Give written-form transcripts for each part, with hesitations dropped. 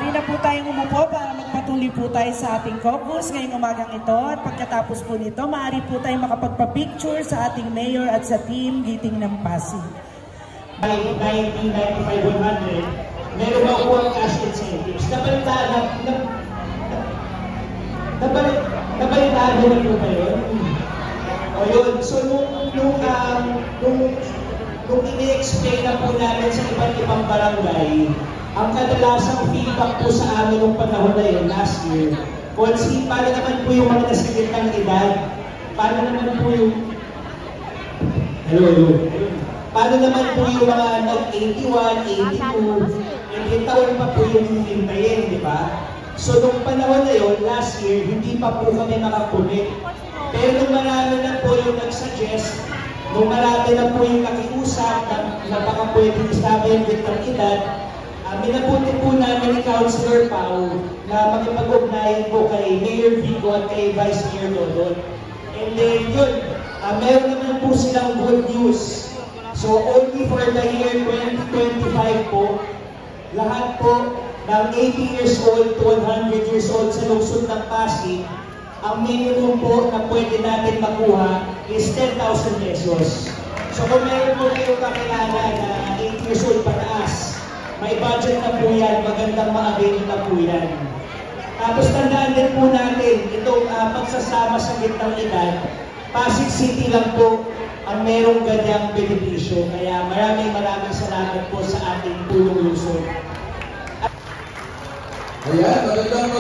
Maaari na po tayong umupo para magpatuloy po tayo sa ating caucus ngayong umagang ito. At pagkatapos po nito, maaari po tayong makapagpa-picture sa ating mayor at sa team Giting ng Pasig. By 1995-100, meron ba po ang cash incentives? Nabalitaan na po ba yun? O yun, so nung ini-explain na po namin sa iba't ibang barangay, ang kadalasang feedback po sa amin nung panahon na yun, last year, paano naman po yung mga nasagitang edad? Paano naman po yung... Hello. Paano naman po yung mga nag-81, 82, ilang taon pa po yung hihintayin, di ba? So nung panahon na yun, last year, hindi pa po kami makakunik. Pero nung marami na po yung nag-suggest, nung marami na po yung nakiusap na baka pwedeng isabi yung bitang edad, minabuti po namin ni Councilor Pao na makipag-ugnayan po kay Mayor Vico at kay Vice Mayor Dodon. And then yun, meron naman po silang good news. So only for the year 2025 po, lahat po ng 80 years old to 100 years old sa lungsod ng Pasig, ang minimum po na pwede natin makuha is 10,000 pesos. So kung meron po kayong kakilala na 8 years old pataas, may budget na po yan, magandang ma-avail na po yan. Tapos tandaan din po natin, itong pagsasama sa gitnang edad, Pasig City lang po ang merong ganyang benepisyo. Kaya maraming salamat po sa ating tulong lungsod. Ayan, magandang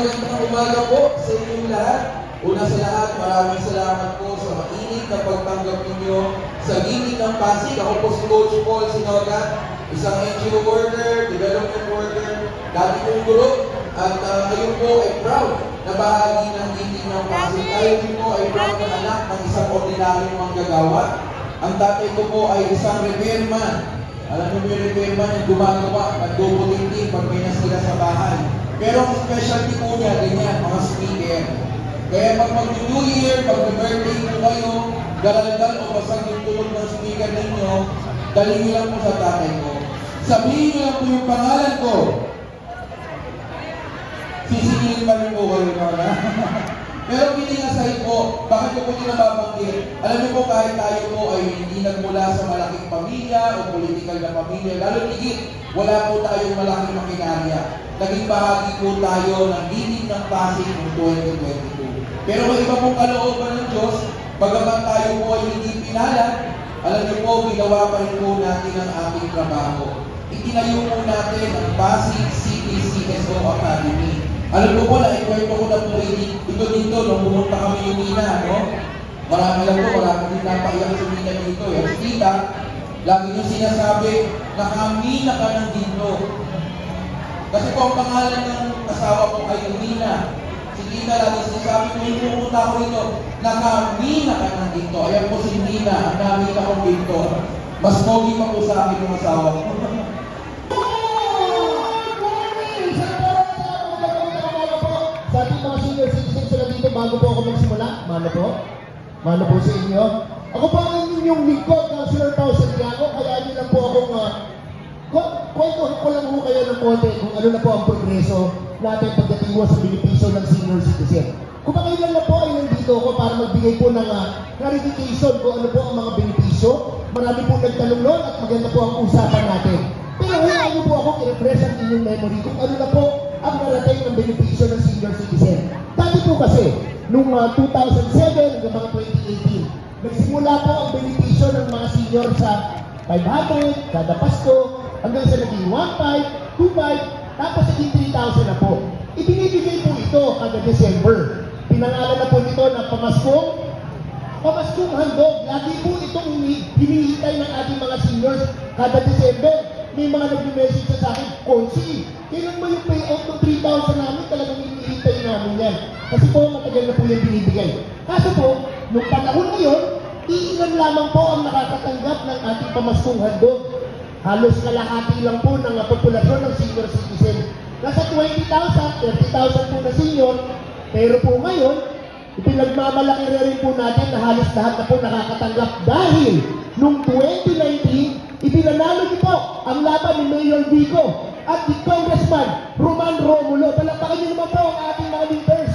umaga po sa inyong lahat. Una sa lahat, maraming salamat po sa mainit na pagtanggap ninyo sa Giting ng Pasig. Ako po si Coach Paul Sinogat, isang NGO worker, development worker, dati kong guro, at ngayon po ay proud na bahagi ng Giting ng Pasig. Tayo din po ay proud na anak ng isang ordinaryong manggagawa. Ang tatay ko po ay isang repairman. Alam niyo yung repairman yung gumagawa, nagdubuting pag may nasira sa bahay. Pero ang specialty po niya, ganyan, mga speaker. Kaya pag mag-New Year, pag-birthday po kayo, galalgal o basag yung tulog ng speaker ninyo, dali niyo lang po sa tatay ko. Sabihin niyo lang po yung pangalan ko. Sisingilin pa rin po kayo na. Pero pininasay po, bakit ko po din nababanggit? Alam niyo po kahit tayo po ay hindi nagmula sa malaking pamilya o political na pamilya, lalo higit, wala po tayong malaking makinarya. Naging bahagi po tayo ng Giting ng Pasig noong 2022. Pero may iba pong kalooban ng Diyos, bagaman tayo po ay hindi pinala, alam niyo po, ginawa pa rin po natin ang ating trabaho. Itinayo po natin ang Pasig City CSO Academy. Alam mo po, na-inquire ko na po ito dito nung pumunta kami yung Mina, no? Marami lang po, marami din napaiyak sa Mina dito. Yung tita, lagi nyo sinasabi, nakamina ka ng dito. Kasi po ang pangalan ng asawa ko ay Mina. Si Tita lagi sinasabi ko, yung pumunta ko rito, nakamina ka ng dito. Ayan po si Mina, ang namin akong dito. Mas pogi pa po sa akin yung asawa ko. Sa ating mga senior citizens sila dito, bago po ako magsimula, mano po sa inyo. Ako po ang inyong lingkod, Councilor Pao Santiago, kaya nyo lang po akong kwentuhan ko lang po kayo ng konti kung ano na po ang progreso natin pagdating mo sa benepisyo ng senior citizen. Kung pakailan na po ay nandito ako para magbigay po ng clarification kung ano po ang mga benepisyo. Marami po nagtanong noon at maganda po ang usapan natin. Pero huwag niyo po ako i-refresh ang inyong memory kung ano na po ang narating ng benepisyo ng senior citizen. Dati po kasi, noong 2007 hanggang mga 2018, nagsimula po ang benepisyo ng mga senior sa 500, kada Pasko, hanggang sa naging 1,500, 2,500, tapos naging 3,000 na po. Ibinibigay po ito kada December. Pinangalan na po nito ng pamaskong handog. Lagi po itong hinihintay ng ating mga seniors kada December. May mga nag-message sa akin, Konsi, kailan mo yung payout ng 3,000 namin? Talagang hinihintay namin yan. Kasi po, matagal na po yung binibigay. Kaso po, nung panahon ngayon, iilan lamang po ang nakakatanggap ng ating pamaskong handog. Halos kalahati lang po ng populasyon ng senior citizen. Nasa 20,000, 30,000 po na senior. Pero po ngayon, ipinagmamalaki rin po natin na halos lahat na po nakakatanggap dahil nung 2019, ipinanalo niyo po ang laban ni Mayor Vico at si Congressman Roman Romulo. Palakpakan niyo naman po ang ating mga leaders.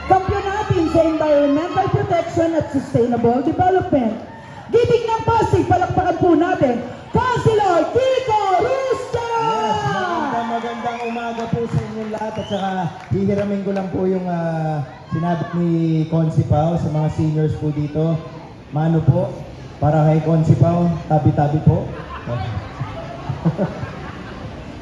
Kampiyon natin sa Environmental Protection at Sustainable Development. Giting ng Pasig, palakpakan po natin, Councilor Kiko Rusta! Yes, magandang umaga po sa inyong lahat at saka hihiramin ko lang po yung sinabi ni Consi Pao sa mga seniors po dito. Mano po, para kay Consi Pao, tabi-tabi po.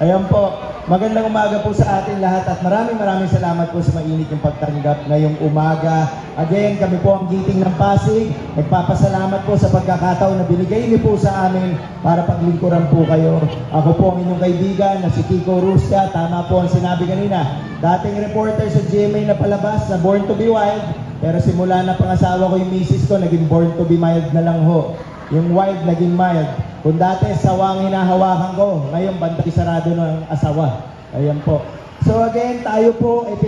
Ayan po, magandang umaga po sa ating lahat at maraming salamat po sa mainit yung pagtanggap ngayong umaga. Again, kami po ang Giting ng Pasig. Nagpapasalamat po sa pagkakataon na binigay niyo po sa amin para paglingkuran po kayo. Ako po ang inyong kaibigan na si Kiko Rustia. Tama po ang sinabi kanina. Dating reporter sa GMA na palabas na Born to be Wild. Pero simula na pangasawa ko yung misis ko, naging Born to be Mild na lang ho. Yung wild naging mild. Kung dati sawang hinahawakan ko, ngayon bantay sarado ng asawa. Ayan po. So again, tayo po ay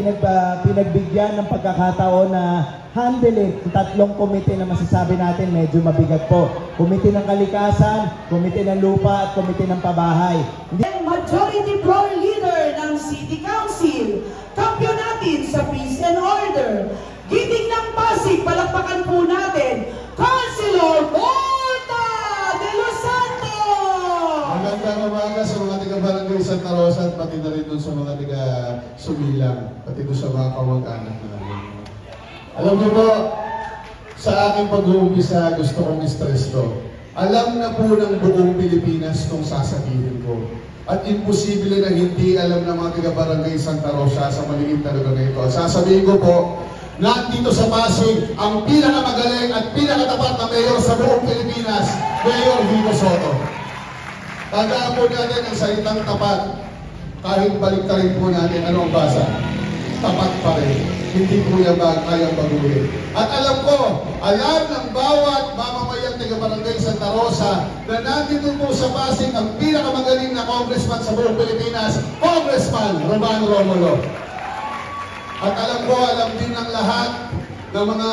pinagbigyan ng pagkakataon na handling ang tatlong komite na masasabi natin medyo mabigat po. Komite ng kalikasan, komite ng lupa at komite ng pabahay. Majority Floor Leader ng City Council, kampiyon natin sa Peace and Order. Giting ng Pasig, palakpakan po natin, Councilor Volta de Los Santos! Magandang umaga sa mga taga-Barangay Santa Rosa at pati na rin doon sa mga taga-Sumilang, pati doon sa mga kamag-anak namin. Alam niyo po, sa aking pag-uumpisa, gusto kong stress to. Alam na po ng buong Pilipinas itong sasabihin ko. At imposible na hindi alam ng mga taga-Barangay Santa Rosa sa maliit na lugar na ito. Sasabihin ko po, nandito sa Pasig, ang pinakamagaling at pinakatapat na mayor sa buong Pilipinas, Mayor Vico Soto. Tandaan po natin ang salitang tapat. Kahit baliktarin po natin ano ang basa. Tapat pa rin. Hindi po yan kayang baguhin. At alam ko, alam ng bawat mamamayang taga-Barangay Santa Rosa na nandito po sa Pasig ang pinakamagaling na congressman sa buong Pilipinas, Congressman Roman Romulo. At alam din ng lahat ng mga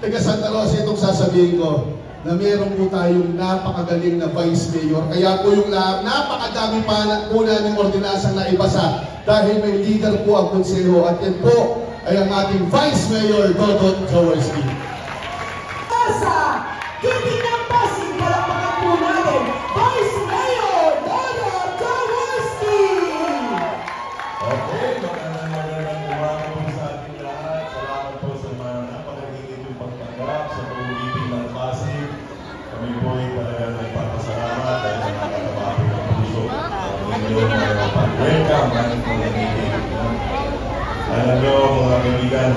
taga Santa Rosa itong sasabihin ko na meron po tayong napakagaling na Vice Mayor. Kaya po yung napakadami pa po namin ordinansang naibasa dahil may leader po ang konseho at yan po ay ang ating Vice Mayor Dodot Jaworski. Sa Giting ng Pasig, palakpakan po natin, Vice Mayor Dodot Jaworski! Okay, magandang umaga po sa ating lahat. Salamat po sa mga napakagigit yung pagtanggap sa pag-uwiting ng Pasig. Kami po ay talagang nagpapasalamat dahil nakakatabapo ng puso. Inyong pag-welcome natin po ng meeting. Alam nyo mga kaibigan,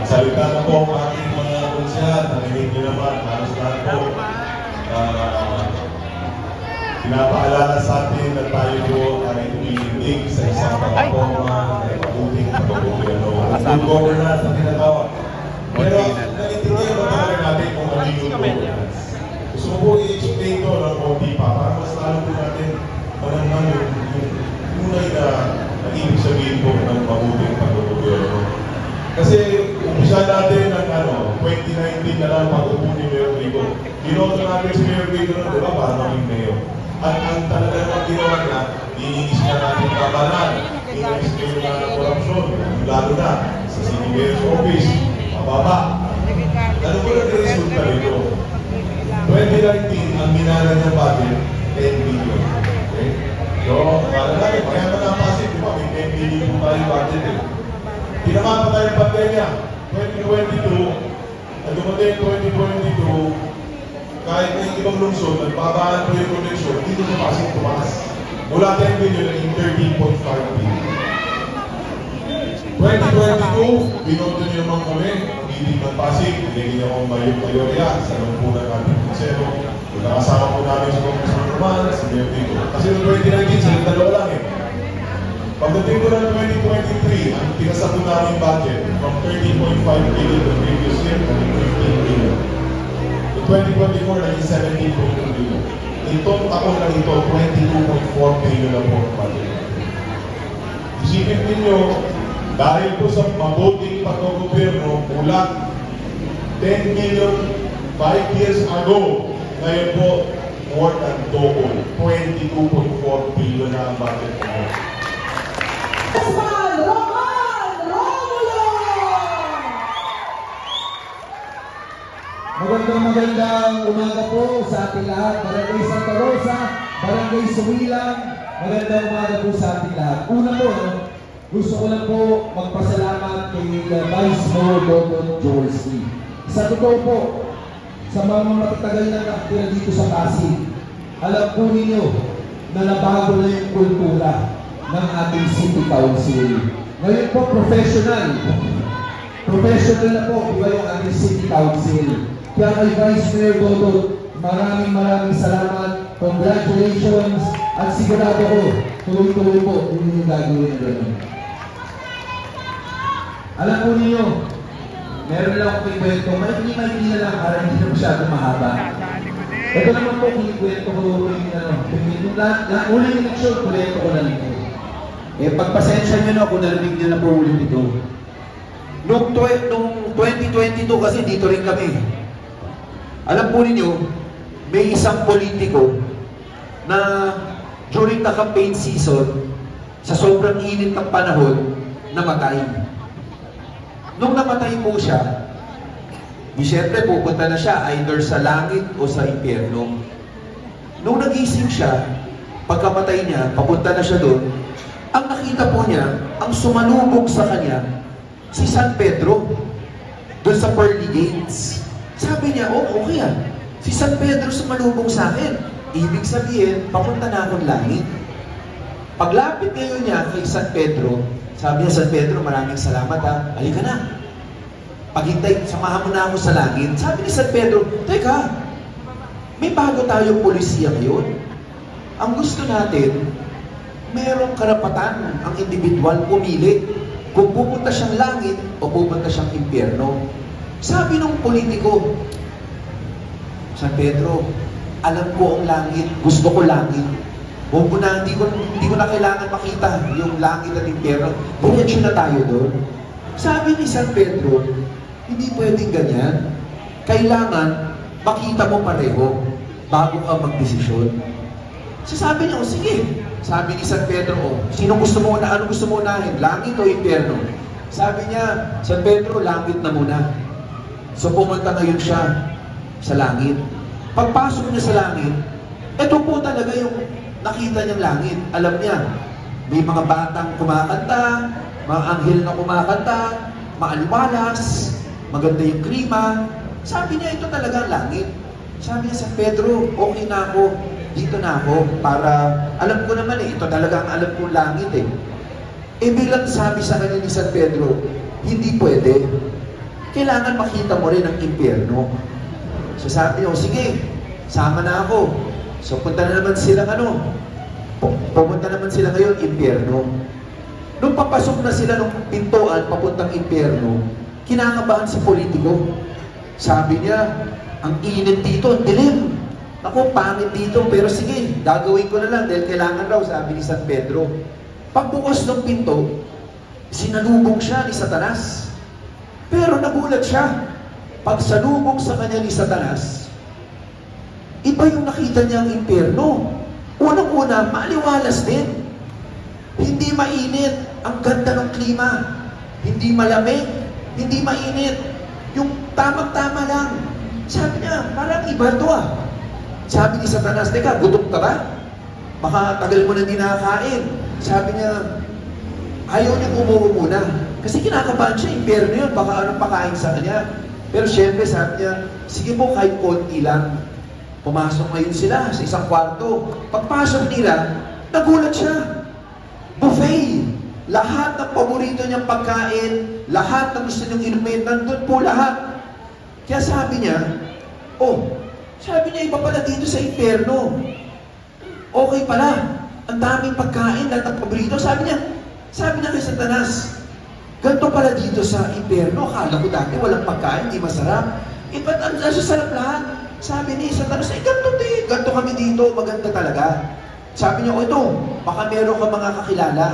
salita na po ang ating mga konsyal. Narinig nyo naman, halos lahat po. Pinapaalala sa atin na tayo po ay tumilindig sa isang pagpapoma na mabuting pagpapagobyerno. Good governance na tinatawag. Pero naiintindihan ba talaga natin kung ano yung good governance? Gusto ko po i-explain ito ng konti pa para mas lalo po natin malaman yung tunay na ibig sabihin po ng mabuting pagpapagobyerno. Kasi umpisa natin ng 2019 na lang pag-upo ni Mayor Vico. Ginoto natin si Mayor Vico na diba para maging mayor. At ang talaga naman ginawa niya, iniis niya natin kabanan, iniis niya yung korupsyon, lalo na sa City Mayor's Office, mababa. Ano po lang resulta nito? 2019, ang minala niya budget, 10 billion. Okay? So, para lang, kaya matapasik, di ba? May 10 billion po tayo budget eh. Tinamaan pa tayo ng pandemya, 2022, at dumating 2022, kahit na yung ibang lungsod, nagpabaan po yung connection, dito sa Pasig tumaas. Mula 10 billion naging 13.5 billion. 2022, binoto niyo naman kami, Giting ng Pasig, binigyan niyo akong mayorya sa lumpunan natin konsero. Nakasama po namin si Congressman Roman, si Mayor Vico. Kasi noong 2019, silang dalawa lang eh. Pagdating ko ng 2023, ang pinasa po namin budget from 13.5 billion the previous year to 15 billion. 2024 naging 17.2 billion. Itong taon na ito, 22.4 billion na po ang budget. Isipin ninyo, dahil po sa mabuting pag-gobyerno mula 10 billion 5 years ago, ngayon po more than double, 22.4 billion na ang budget mo. Congressman Roman Romulo! Magandang umaga po sa ating lahat. Barangay Santa Rosa, Barangay Suwilang, magandang umaga po sa ating lahat. Una po, gusto ko lang po magpasalamat kay Vice Mayor Dodon Joelski. Sa totoo po, sa mga matatagal na nakatira dito sa Pasig, alam po ninyo na nabago na yung kultura ng ating City Council. Ngayon po, professional na po, iba yung ating City Council. Kaya kay Vice Mayor Dodon, maraming salamat, congratulations, at sigurado ko, tuloy-tuloy po, hindi yung gagawin na gano'n. Alam po ninyo, meron lang akong kwento, may na lang para hindi na masyadong mahaba. Ito naman po, kwento ko yung uling eleksyon, kwento ko na rin po. Pagpasensya nyo na kung narinig nyo na po ulit ito. Noong 2022 kasi dito rin kami. Alam po ninyo, may isang politiko na during the campaign season, sa sobrang init ng panahon, namatay. Nung namatay po siya, siyempre pupunta na siya either sa langit o sa impyerno. Nung nagising siya, pagkamatay niya, papunta na siya doon, ang nakita po niya, ang sumalubog sa kanya, si San Pedro, doon sa pearly gates. Sabi niya, oh, okay yan. Si San Pedro sumalubog sa akin. Ibig sabihin, papunta na akong langit. Paglapit ngayon niya kay San Pedro, sabi niya, San Pedro, maraming salamat ha. Halika na. Paghintay, samahan mo na ako sa langit. Sabi ni San Pedro, teka, may bago tayong polisiya ngayon. Ang gusto natin, merong karapatan ang individual pumili kung pupunta siyang langit o pupunta siyang impyerno. Sabi nung politiko, San Pedro, alam ko ang langit, gusto ko langit. Hindi ko na kailangan makita yung langit at impyerno. Diretso na tayo doon. Sabi ni San Pedro, hindi pwedeng ganyan. Kailangan makita mo pareho bago ka magdesisyon. So sabi niya, sige. Sabi ni San Pedro, ano gusto mo unahin? Langit o impyerno? Sabi niya, San Pedro, langit na muna. So pumunta ngayon siya sa langit. Pagpasok niya sa langit, ito po talaga yung nakita niyang langit. Alam niya, may mga batang kumakanta, mga anghel na kumakanta, maaliwalas, maganda yung klima. Sabi niya, ito talaga ang langit. Sabi niya, San Pedro, okay na ako, dito na ako, para, alam ko naman ito talaga ang alam kong langit bilang sabi sa kanya ni San Pedro, hindi pwede. Kailangan makita mo rin ang impyerno. So sabi niya, sige, sama na ako. So punta na naman sila pumunta naman sila ngayon, impyerno. Nung papasok na sila ng pintuan, papuntang impyerno, kinakabahan si politiko. Sabi niya, ang init dito, dilim. Ako, pangit dito, pero sige, gagawin ko na lang dahil kailangan raw, sabi ni San Pedro. Pagbukas ng pinto, sinalubong siya ni Satanas. Pero nagulat siya. Pag salubong sa kanya ni Satanas, iba yung nakita niya ang impyerno. Unang-una, maaliwalas din. Hindi mainit. Ang ganda ng klima. Hindi malamig. Hindi mainit. Yung tamang-tama lang. Sabi niya, parang iba to Sabi ni Satanas, teka, gutom ka ba? Baka tagal mo na hindi nakakain. Sabi niya, ayaw niya umuwi muna. Kasi kinakabahan siya, impyerno yun. Baka anong pakain sa kanya. Pero syempre, sabi niya, sige po, kahit konti lang. Pumasok ngayon sila sa isang kwarto. Pagpasok nila, nagulat siya. Buffet. Lahat ng paborito niyang pagkain, lahat ng gusto niyang inumin, nandun po lahat. Kaya sabi niya, sabi niya, iba pala dito sa impyerno. Okay pala. Ang daming pagkain, lahat ng paborito. Sabi niya kay Satanas, ganito pala dito sa impyerno. Akala ko dati walang pagkain, di masarap. Ba't ang sarap lahat? Sabi ni Satanas, ganito kami dito, maganda talaga. Sabi niya, ito, baka meron ka mga kakilala.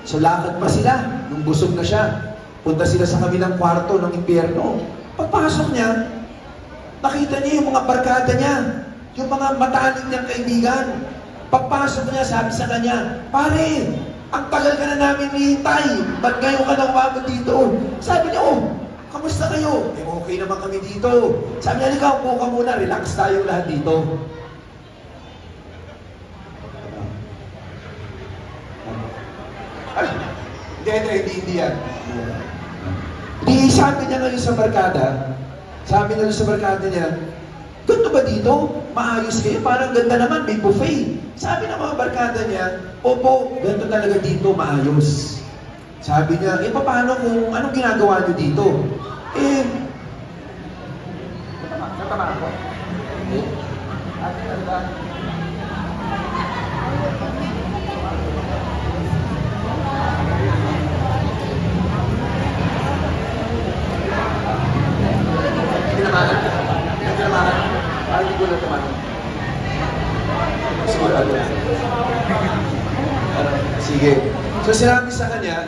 So lakad pa sila, nung busog na siya. Punta sila sa kabilang kwarto ng impyerno. Pagpasok niya, nakita niya yung mga barkada niya. yung mga mataling niyang kaibigan. Pagpasok niya, sabi sa kanya, pare, ang tagal ka na namin nihintay. Ba't ngayon ka na umabot dito? Sabi niya, oh, kamusta kayo? Eh, okay naman kami dito. Sabi niya, ikaw, upo ka muna, relax tayo lahat dito. Ay, hindi yan. Di sabi niya ngayon sa barkada, niya, ganito ba dito? Maayos kayo? Parang ganda naman, may buffet. Sabi ng mga barkada niya, opo, ganito talaga dito, maayos. Sabi niya, eh paano kung anong ginagawa niyo dito? Eh, natama ako. Eh, Tinamahan. Parang hindi ko na tamahan. Sigurado. Sige. So sinabi sa kanya,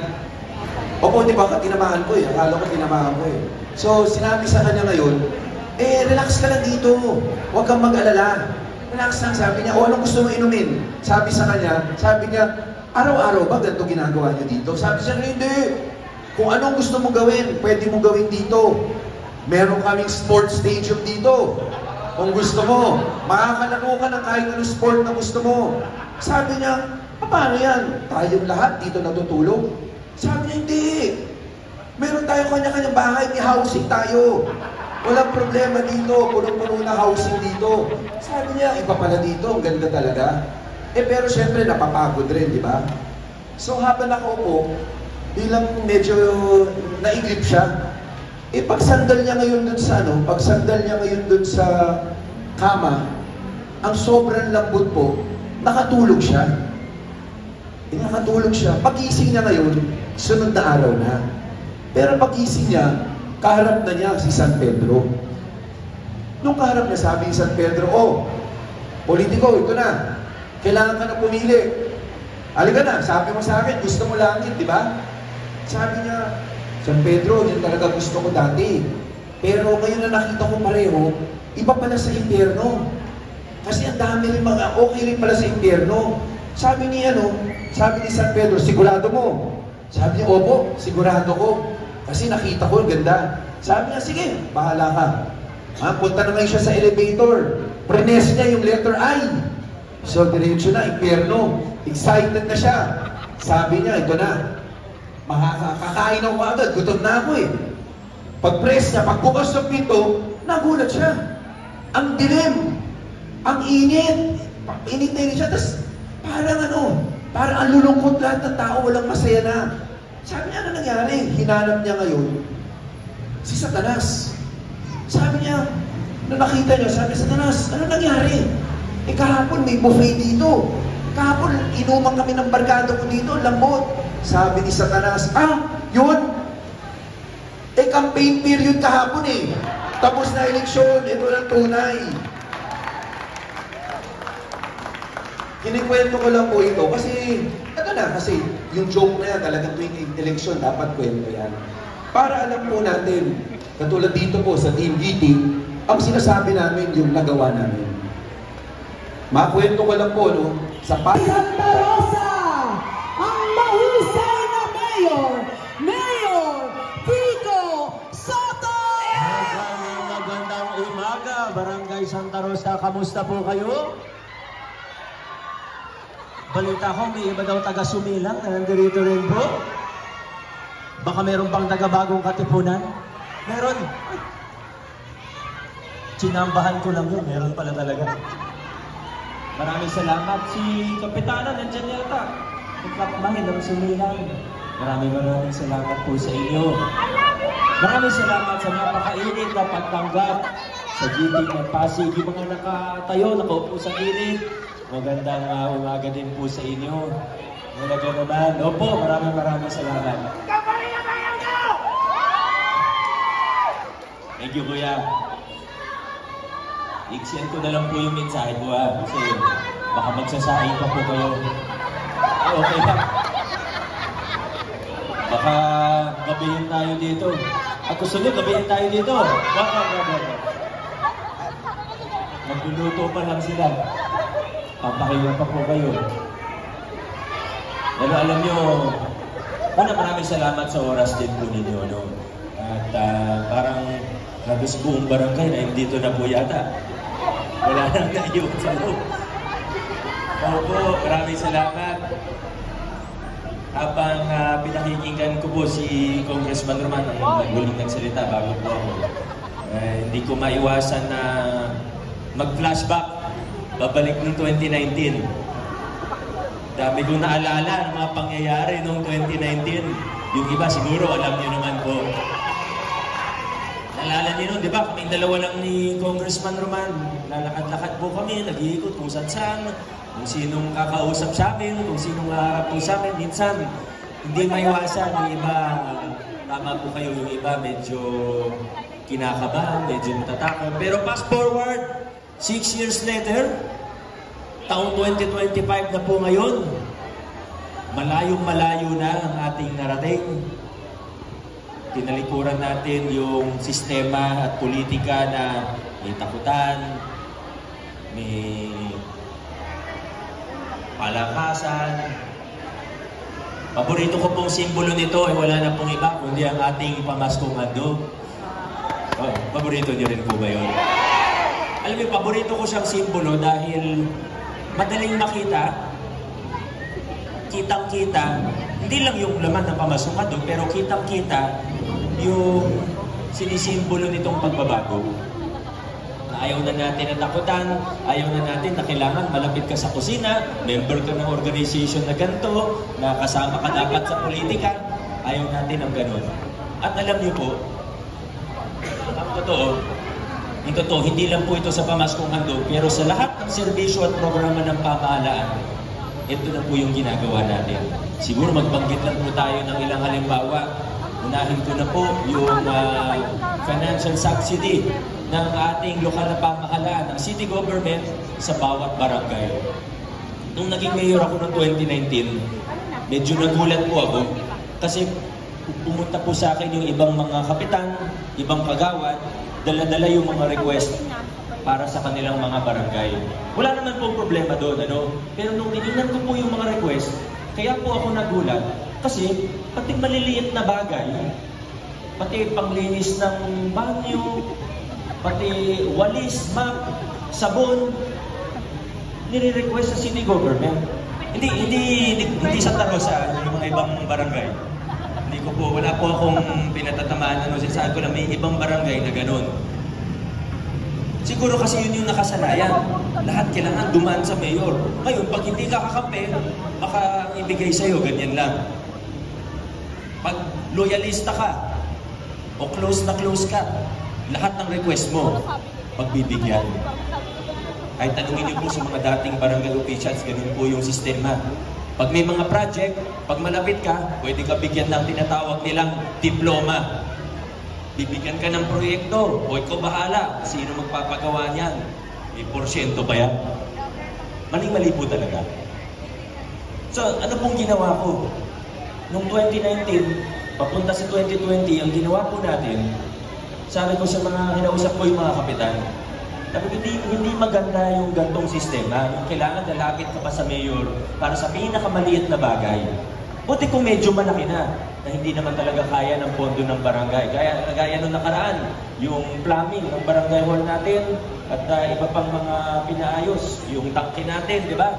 opo, di ba, tinamahan ko eh. Akala ko tinamahan ko eh. So sinabi sa kanya ngayon, eh, relax ka lang dito. Huwag kang mag-alala. Relax lang, sabi niya. O, anong gusto mo inumin? Sabi sa kanya, araw-araw ba ganito ginagawa niyo dito? Sabi siya, hindi. Kung anong gusto mo gawin, pwede mo gawin dito. Meron kaming sports stadium dito. Kung gusto mo, makakalaro ka ng kahit anong sport na gusto mo. Sabi niya, paano yan? Tayong lahat dito natutulog? Sabi niya, hindi. Meron tayo kanya-kanyang bahay, may housing tayo. Walang problema dito, punong-puno na housing dito. Sabi niya, iba pala dito, ang ganda talaga. Eh pero syempre napapagod rin, di ba? So habang nakaupo, bilang medyo naiglip siya, eh pagsandal niya ngayon dun sa kama, ang sobrang lambot po, nakatulog siya. Nakatulog siya. Pagising niya ngayon, sunod na araw na. Pero pagising niya, kaharap na niya si San Pedro. Nung kaharap niya, sabi ni San Pedro, oh, politiko, ito na. Kailangan ka na pumili. Halika na, sabi mo sa akin, gusto mo langit, di ba? Sabi niya, San Pedro, yun talaga gusto ko dati. Pero ngayon na nakita ko pareho, iba pala sa impyerno. Kasi ang dami rin mga okay rin pala sa impyerno. Sabi ni San Pedro, sigurado mo? Sabi niya, opo, sigurado ko. Kasi nakita ko, ganda. Sabi niya, sige, bahala ka. Punta na ngayon siya sa elevator. Prenes niya yung letter I. So, diretso na, impyerno. Excited na siya. Sabi niya, ito na. Makakakain ako agad, gutom na ako eh. Pag-press niya, pagbukas ng pinto, nagulat siya. Ang dilim. Ang init. Init na init siya. Tapos, parang ang lulungkot lahat ng tao, walang masaya na. Sabi niya, ano nangyari? Hinanap niya ngayon si Satanas. Sabi niya, nung nakita niya, sabi, Satanas, ano nangyari? Eh kahapon may buffet dito. Kahapon, inuman kami ng barkada ko dito, lambot. Sabi ni Satanas, yun? Eh campaign period kahapon eh. Tapos na eleksyon, ito lang tunay. Kinikwento ko lang po ito kasi, kasi yung joke na yan, talagang tuwing eleksyon, dapat kwento yan. Para alam po natin, katulad dito po sa Team Giting, ang sinasabi namin yung nagawa namin. Makwento ko lang po, no? Sa Santa Rosa, ang mahusay na Mayor Vico Soto! Magandang umaga, Barangay Santa Rosa. Kamusta po kayo? Balita ko, may iba daw taga-Sumilang na nandito rin po. Baka meron pang taga-bagong katipunan? Meron. Sinambahan ko lang yun, meron pala talaga. Maraming salamat. Si Kapitana nandiyan yata. Nagkapamahin ng Sumilang. Maraming salamat po sa inyo. Maraming salamat sa napakainit na pagtanggap sa Giting ng Pasig. Yung mga nakatayo, nakaupo sa gilid. Magandang umaga din po sa inyo. Malaga naman. Opo, maraming salamat. Thank you, Kuya. I-send ko na lang po yung mensahe ko kasi baka magsasaing pa po kayo. Okay ba? Baka gabihin tayo dito. At gusto nyo, gabihin tayo dito. Magluluto pa lang sila. Papakiwan pa po kayo. Pero alam nyo, maraming salamat sa oras din po ninyo. No? At parang halos buong barangay na dito na po yata. Wala nang naiwan sa loob. Opo, maraming salamat. Habang pinakikinggan ko po si Congressman Roman, ay huling nagsalita bago po ako. Hindi ko maiwasan na mag-flashback, babalik noong 2019. Dami kong naalala ng mga pangyayari noong 2019. Yung iba siguro alam niyo naman po. Naalala niyo noon, di ba? Kaming dalawa lang ni Congressman Roman. Lalakad-lakad po kami, nag-iikot kung saan-saan. Kung sinong kakausap sa amin, kung sinong haharap po sa amin. Minsan, hindi maiwasan. Yung iba, tama po kayo, yung iba medyo kinakabahan, medyo natatakot. Pero fast forward, 6 years later, taong 2025 na po ngayon, malayong-malayo na ang ating narating. Tinalikuran natin yung sistema at politika na may takutan, may palakasan. Paborito ko pong simbolo nito ay wala na pong iba kundi ang ating pamaskong handog. Oh, paborito niyo rin po ba yun? Alam mo, paborito ko siyang simbolo dahil madaling makita, kitang-kita, hindi lang yung laman ng pamaskong handog, pero kitang-kita yung sinisimbolo nitong pagbabago. Ayaw na natin natakutan, ayaw na natin na kailangan malapit ka sa kusina, member ka ng organization na ganito, na kasama ka dapat sa politika, ayaw natin ang ganun. At alam niyo po, ang totoo, hindi lang po ito sa pamaskong handog, pero sa lahat ng serbisyo at programa ng pamahalaan, ito na po yung ginagawa natin. Siguro magbanggit lang po tayo ng ilang halimbawa. Unahin ko na po yung financial subsidy ng ating lokal na pamahalaan, ng city government sa bawat barangay. Nung naging mayor ako noong 2019, medyo nagulat po ako kasi pumunta po sa akin yung ibang mga kapitan, ibang kagawad, dala-dala yung mga request para sa kanilang mga barangay. Wala naman po problema doon, ano? Pero nung tinignan ko po yung mga request, kaya po ako nagulat kasi pati maliliit na bagay, pati panglinis ng banyo, pati walis, map, sabon, nire-request sa city government. Hindi Santa Rosa, yung mga ibang barangay. Hindi ko po, wala po akong pinatatamaan, saan ko na may ibang barangay na ganun. Siguro kasi yun yung nakasanayan. Lahat kailangan dumaan sa mayor. Ngayon, pag hindi ka kakampi, baka ibigay sa'yo, ganyan lang. Pag loyalista ka, o close na close ka, lahat ng request mo, pagbibigyan. Ay tanungin niyo po sa mga dating barangay officials, ganun po yung sistema. Pag may mga project, pag malapit ka, pwede ka bigyan ng tinatawag nilang diploma. Bibigyan ka ng proyekto, o ikaw bahala, sino magpapagawa niyan? May porsyento ba yan? Mali-mali po talaga. So, ano pong ginawa ko? Noong 2019, papunta sa 2020, ang ginawa po natin, sabi ko sa mga hinausap ko yung mga kapitan, sabi ko, hindi maganda yung gantong sistema. Yung kailangan lalapit ka pa sa mayor para sa pinakamaliit na bagay. Buti kung medyo malaki na hindi naman talaga kaya ng pondo ng barangay. Gaya nung nakaraan, yung plumbing ng barangay hall natin at iba pang mga pinaayos, yung tangke natin, di ba?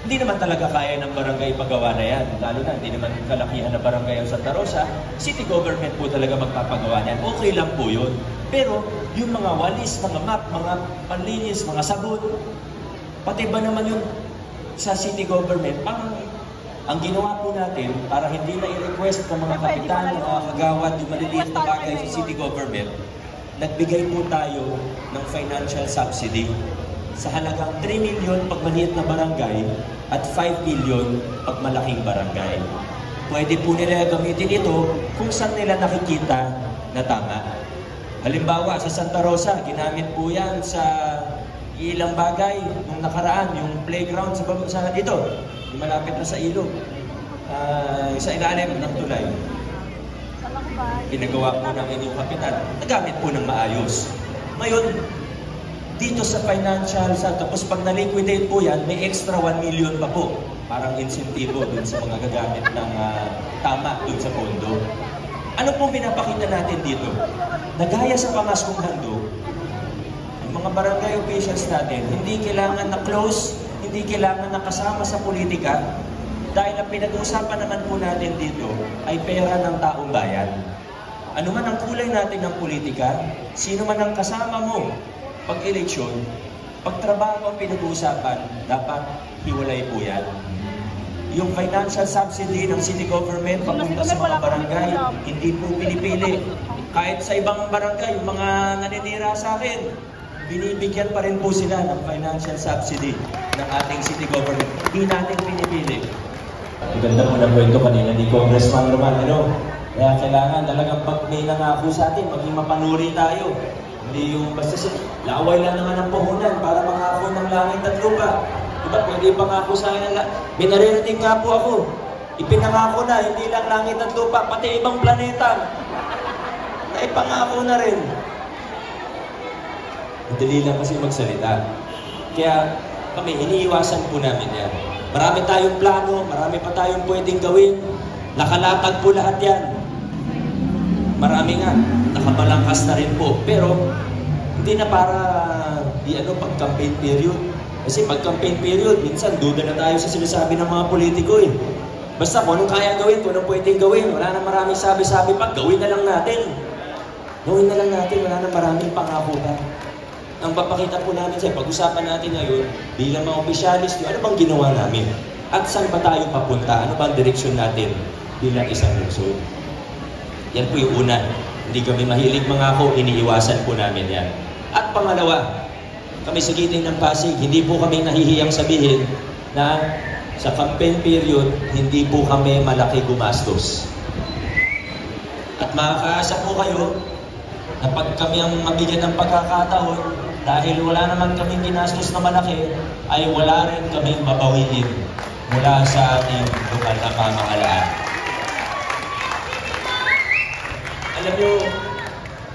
Hindi naman talaga kaya ng barangay paggawa na yan. Lalo na, hindi naman kalakihan na barangay ang Santa Rosa. City government po talaga magpapagawa niyan. Okay lang po yun. Pero yung mga walis, mga map, mga panlinis, mga sabon, pati ba naman yung sa city government, ang ginawa po natin para hindi na i-request ng mga kapitan, mga kagawad, yung maliliit na bagay sa city government, nagbigay po tayo ng financial subsidy sa halagang 3 million pag maliit na barangay at 5 million pag malaking barangay. Pwede po nila gamitin ito kung saan nila nakikita na tama. Halimbawa, sa Santa Rosa, ginamit po yan sa ilang bagay nung nakaraan, yung playground sa dito, yung malapit na sa ilog, sa ilalim ng tulay. Pinagawa po ng inyong kapitan, nagamit po ng maayos. Ngayon, dito sa financial, tapos pag na-liquidate po yan, may extra 1 million pa po. Parang insentibo dun sa mga gagamit ng tama dun sa pondo. Ano pong pinapakita natin dito? Nagaya sa pamaskong handog, ang mga barangay officials natin, hindi kailangan na close, hindi kailangan na kasama sa politika, dahil ang pinag-uusapan naman po natin dito ay pera ng taong bayan. Ano man ang kulay natin ng politika, sino man ang kasama mo pag-eleksyon, pag trabaho ang pinag-uusapan, dapat hiwalay po yan. Yung financial subsidy ng city government papunta sa mga barangay, hindi po pinipili. Kahit sa ibang barangay, yung mga naninira sa akin, binibigyan pa rin po sila ng financial subsidy ng ating city government. Hindi natin pinipili. Ang ganda mo na kwento kanina ni Congressman Romano. Kaya kailangan talagang pag may nangako sa atin, maging mapanuri tayo. Hindi yung basta laway lang naman ang puhunan para mangako ng langit at lupa. Diba? Pwede pangako sa akin na may naririnig nga po ako. Ipinangako na, hindi lang langit at lupa, pati ibang planeta. Naipangako na rin. Madali lang kasi magsalita. Kaya kami, iniiwasan po namin yan. Marami tayong plano, marami pa tayong pwedeng gawin. Nakalatag po lahat yan. Marami nga, nakabalangkas na rin po. Pero, hindi na para pag-campaign period. Kasi pag-campaign period, minsan duda na tayo sa sinasabi ng mga politiko eh. Basta kung anong kaya gawin, kung anong pwedeng gawin, wala na maraming sabi-sabi pa, gawin na lang natin. Gawin na lang natin, wala na maraming pangako pa. Ang papakita po namin sa'yo, pag-usapan natin ngayon, bilang mga opisyalis, ano bang ginawa namin? At saan ba tayo papunta? Ano ba ang direksyon natin bilang isang lungsod? Yan po yung una. Hindi kami mahilig mangako, iniiwasan po namin yan. At pangalawa, kami sa Giting ng Pasig, hindi po kami nahihiyang sabihin na sa campaign period, hindi po kami malaki gumastos. At makakaasa po kayo na pag kami ang mabigyan ng pagkakataon, dahil wala naman kaming ginastos na malaki, ay wala rin kaming babawiin mula sa ating lokal na pamahalaan. Alam nyo,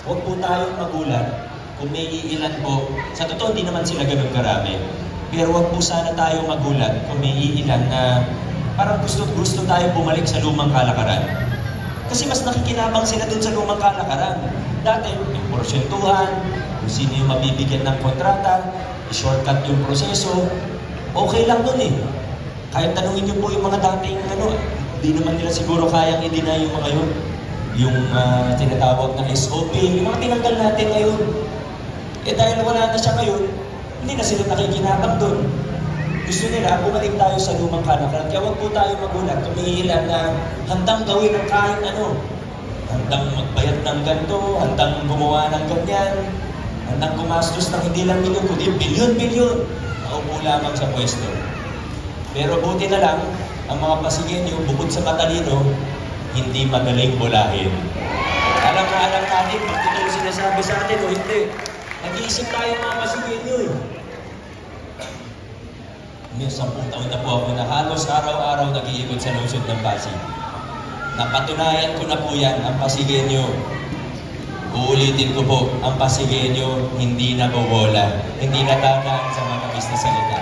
huwag po tayong magulat kung may iilan po. Sa totoo, hindi naman sila ganun karami. Pero huwag po sana tayong magulat kung may iilan na parang gusto tayong bumalik sa lumang kalakaran. Kasi mas nakikinabang sila dun sa lumang kalakaran. Dati, may porsyentuhan, kung sino yung mabibigyan ng kontrata, i-shortcut yung proseso, okay lang dun eh. Kahit tanungin niyo po yung mga dating hindi naman nila siguro kayang i-deny yung mga yun. Yung tinatawag na SOP, yung mga tinanggal natin ngayon. Eh dahil wala na siya ngayon, hindi na sila nakikinabang dun. Gusto nila, bumalik tayo sa lumang kalakaran. Kaya huwag po tayo magulat kung may ilan na handang gawin ng kahit ano. Handang magbayad ng ganito, handang gumawa ng ganyan, handang gumastos ng hindi lang milyon, kundi bilyon-bilyon. Naupo lamang sa pwesto. Pero buti na lang, ang mga Pasigenyo, bukod sa matalino, hindi magaling bulahin. Alam natin, pag ito yung sinasabi sa atin o hindi. Nag-iisip tayo mga Pasigenyo eh. May 10 taon na po ako na halos araw-araw nag-iikot sa lungsod ng Pasig. Napatunayan ko na po yan, ang Pasigenyo. Uulitin ko po, ang Pasigenyo hindi na bobola. Hindi na dadaan sa matamis na salita.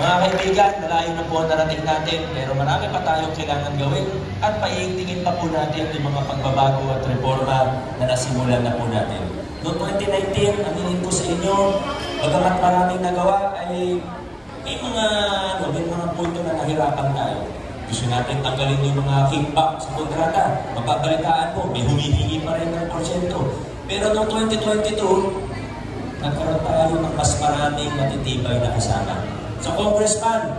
Mga kaibigan, malayo na po ang narating natin, pero marami pa tayong kailangan gawin at paiingtingin pa po natin yung mga pagbabago at reforma na nasimulan na po natin. Noong 2019, aminin ko sa inyo, bagamat maraming nagawa, ay may mga punto na nahirapan tayo. Gusto natin tanggalin yung mga kickback sa kontrata. Mapapalitaan po, may humihingi pa rin ng porsyento. Pero noong 2022, nagkaroon tayo ng mas maraming matitibay na kasama. Sa Congressman,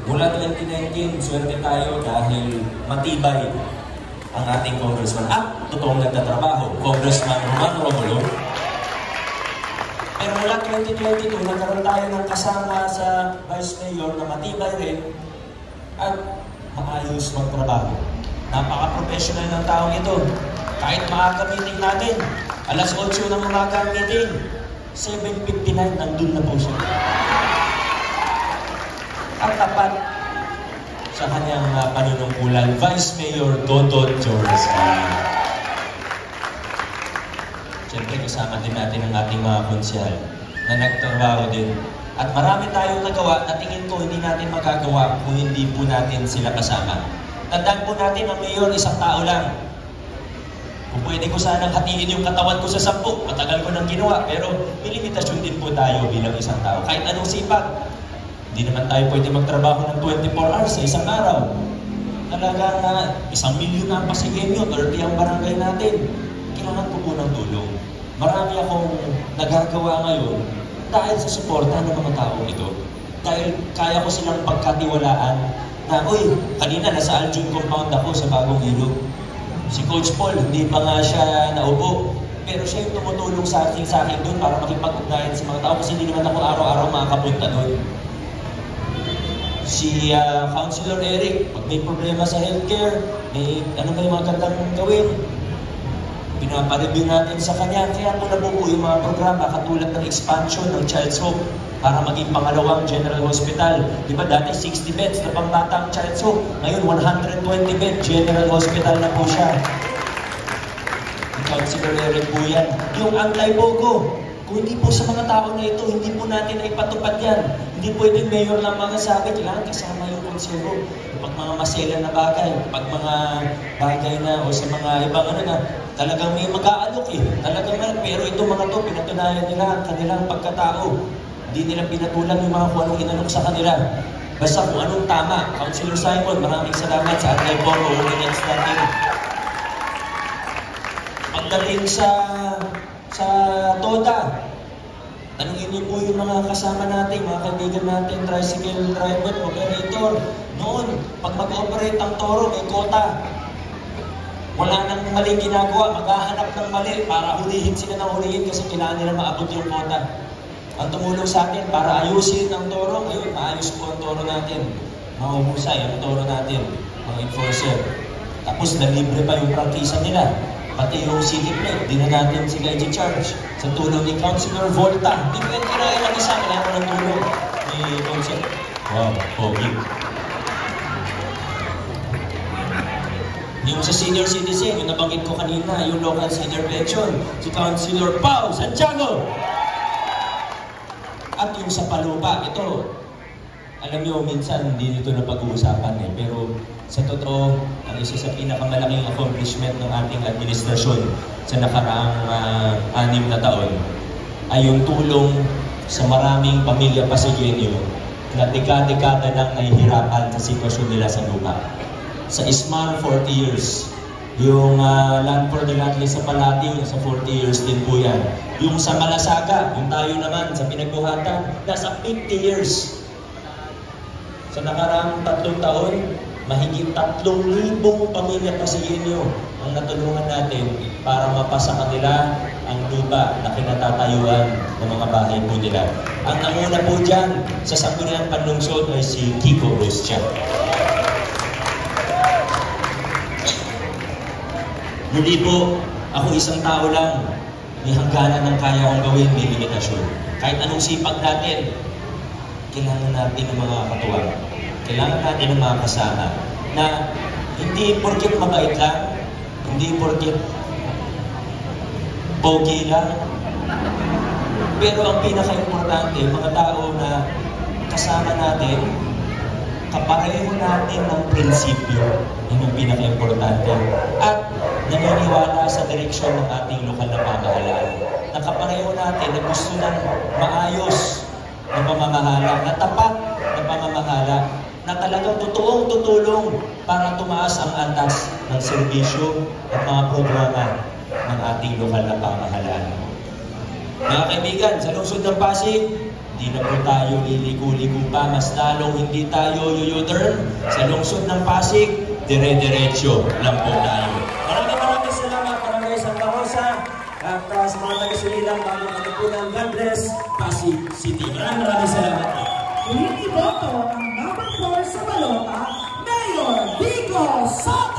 mula 2019, swerte tayo dahil matibay ang ating Congressman. At totoong nagtatrabaho, Congressman Romano Romulo. Pero mula 2022, nagkaroon tayo ng kasama sa Vice Mayor na matibay rin at maayos magtrabaho. Napaka-professional ng taong ito. Kahit maaga meeting natin, alas 8 ng umaga ang meeting, 7:59 nandun na po siya. At tapat sa kanyang panunungkulan, Vice Mayor Dodon George. Siyempre, kasama din natin ang ating mga konsyal na nagtrabaho din. At marami tayong nagawa na tingin ko hindi natin magagawa kung hindi po natin sila kasama. Tandaan po natin ang mayor, isang tao lang. Kung pwede ko sanang hatiin yung katawan ko sa 10, matagal ko nang ginawa, pero may limitasyon din po tayo bilang isang tao. Kahit anong sipag, hindi naman tayo pwede magtrabaho ng 24 hours sa isang araw. Talaga na 1 milyon na ang Pasigueño, 30 ang barangay natin. Kailangan ko po ng tulong. Marami akong nagagawa ngayon dahil sa suporta ng mga taong ito. Dahil kaya ko silang pagkatiwalaan na, uy, kanina nasa Aljun compound ako sa Bagong Ilog. Si Coach Paul, hindi pa nga siya naupo. Pero siya yung tumutulong sa akin doon para makipag-ugnayan sa mga tao kasi hindi naman ako araw-araw makakapunta doon. Si Councilor Eric, pag may problema sa healthcare, may mga gandang gawin, pinapareview natin sa kanya. Kaya po nabubuo yung mga programa katulad ng expansion ng Child's Hope para maging pangalawang General Hospital. Di ba dati 60 beds na pangbatang Child's Hope, ngayon 120 bed General Hospital na po siya. Councilor Eric po yan. Yung Anglay Pogo, kung hindi po sa mga tao na ito, hindi po natin ay patupad yan. Hindi pwedeng mayor lang mga sabi, kailangan kasama yung konsero. Pag mga masela na bagay, pag mga bagay na o sa mga ibang na, talagang may mag-aalok eh. Talagang pero itong mga to, pinatunayan nila ang kanilang pagkatao. Hindi nila pinatulan yung mga kung anong inanong sa kanila. Basta kung anong tama. Councilor Simon, maraming salamat sa Anglay Pogo. Next natin. Pagdating sa TODA, tanungin niyo po yung mga kasama natin, mga kaibigan natin, tricycle driver, operator. Noon, pag mag-operate ang toro, may kota. Wala nang maling ginagawa, maghahanap ng mali para hulihin sila ng hulihin kasi kailangan nila maabot yung kota. Ang tumulong sa atin para ayusin ang toro, ngayon, maayos po ang toro natin. Mahuhusay ang toro natin, mga enforcer. Tapos, nalibre pa yung prangkisa nila. Pati yung city plate, di na natin sila i-charge. Sa tulong ni Councilor Volta, hindi ko yan kinaya lang isa, kailangan ng tulong ni Councilor. Wow, pogi. Yung sa senior citizen, yung nabanggit ko kanina, yung local senior pension, si Councilor Pao Santiago. At yung sa Palupa, ito, alam niyo, minsan hindi nito na pag-uusapan eh, pero sa totoo, ang isa sa pinakamalaking accomplishment ng ating administrasyon sa nakaraang 6 na taon ay yung tulong sa maraming pamilya Pasigueño na dekada-dekada nang nahihirapan sa sitwasyon nila sa lupa. Sa Ismar, 40 years. Yung Land for the Landless sa Palatio, sa 40 years din po yan. Yung sa Malasaga, yung tayo naman sa Pinagbuhatan, nasa 50 years. Sa nakaraang 3 taon, mahigit 3,000 pamilya Pasigueño ang natulungan natin para mapasa kanila ang lupa na kinatatayuan ng mga bahay po nila. Ang nanguna po dyan sa Sangguniang Panlungsod ay si Kiko Rostia. Muli po, ako isang tao lang, may hangganan ng kaya kong gawin, may limitasyon. Kahit anong sipag natin, kailangan natin ng mga katuwang. Kailangan natin ng mga kasama na hindi porket mabait lang, hindi porket pogi lang, pero ang pinaka-importante, mga tao na kasama natin, kapareho natin ng prinsipyo, yun ang pinaka-importante. At naniniwala sa direksyon ng ating lokal na pamahalaan. Na kapareho natin na gusto ng maayos na pamamahala, na tapat na pamamahala, na talagang totoong tutulong para tumaas ang antas ng serbisyo at mga programa ng ating lokal na pamahalaan. Mga kaibigan, sa lungsod ng Pasig, hindi na po tayo liliko-liko pa, mas lalong hindi tayo yu-turn. Sa lungsod ng Pasig, dire-diretso lang po tayo. Maraming salamat, Barangay Santa Rosa, at sa mga taga-sulilang, bagong katupunan, God bless, Pasig City. Maraming salamat po. Hindi boto ang number 4 sa balota, Mayor Vico Soto!